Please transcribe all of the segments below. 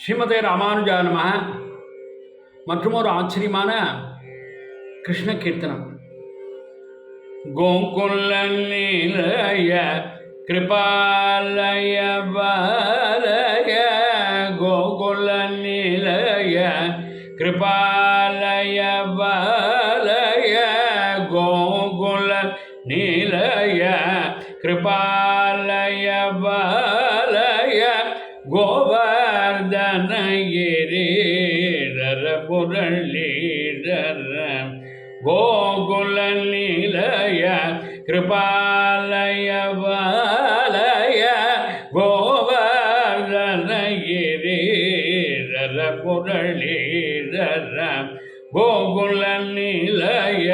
ஸ்ரீமதே ராமானுஜா நமः. மற்றும் ஒரு ஆச்சரியமான கிருஷ்ண கீர்த்தனம். கோகுல நிலைய கிருபாலய பாலய, கோகுல நிலைய கிருபாலய பாலய, கோகுல நிலைய கிருபாலய பாலய, கோவர்தனகிரீதர முரளீதர, கோகுல நிலைய கிருபாலய பாலய, கோவர்தனகிரீதர முரளீதர, கோகுல நிலைய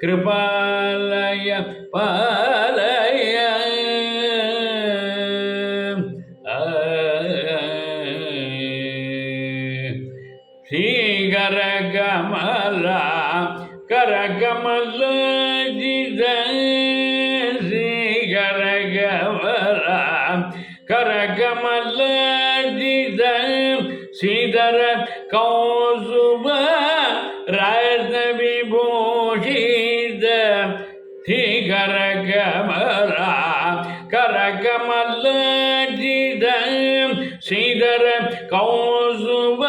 கிருபாலய பாலய. ஸ்ரீகர கமலா கரகமல ஜித, ஸ்ரீகர கமலா கரகமல ஜித, ஸ்ரீதர கௌசுப ரத்ன விபூஷித, ஸ்ரீகர கமலா கரகமல ஜித, ஸ்ரீதர கௌசுப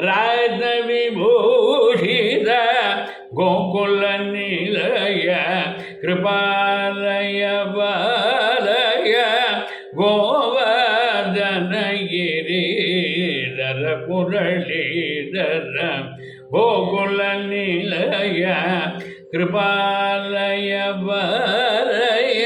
ரத்ன விபூஷித, கோகுல நிலைய கிருபாலய பாலய, கோவர்தனகிரீதர முரளீதர, கோகுல நிலைய கிருபாலய பாலய.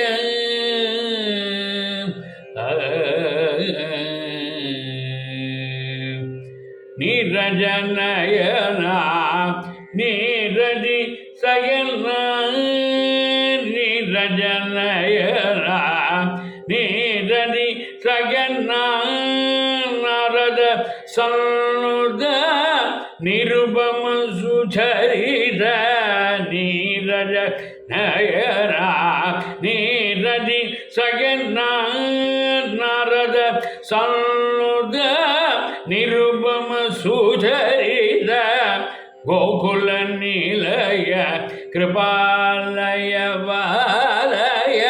நீரஜநயனா நீரதி சயனா, நீரஜநயனா நீரதி சயனா, நாரத சன்னுத நிருபம சுசரித, நீரஜநயனா நீரதி சயனா, நாரத சன்னுத நிருபம சுசரித, கோகுல நிலைய கிருபாலய பாலய,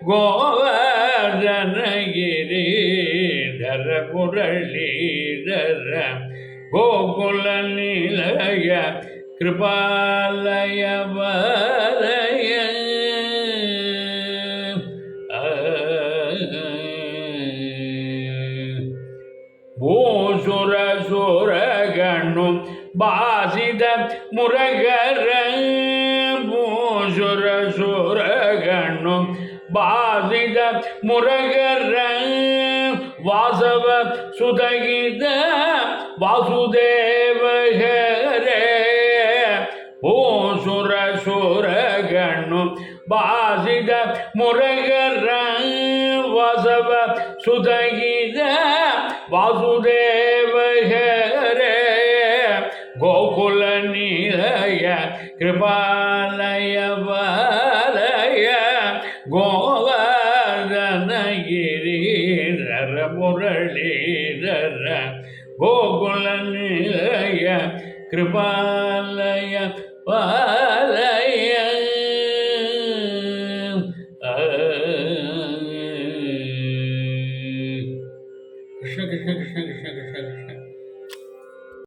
கோவர்தனகிரீதர முரளீதர, கோகுல நிலைய கிருபாலய பாலய. பூசுர சுரகண்ணும் பாசித முரகர, பூசுர சுரகண்ணும் பாசித முரகர, வாசவ சுதகித வாசுதேவகரே, பூசுர சுரகண்ணும் பாசித முரகர, வாசவ சுதகித வாசுதேவகரே, கோகுல நிலைய கிருபாலய பாலய, கோவர்தனகிரீதர முரளீதர, கோகுல நிலைய கிருபாலய பாலய. கிருஷ்ண கிருஷ்ண கிருஷ்ண கிருஷ்ண கிருஷ்ண கிருஷ்ண.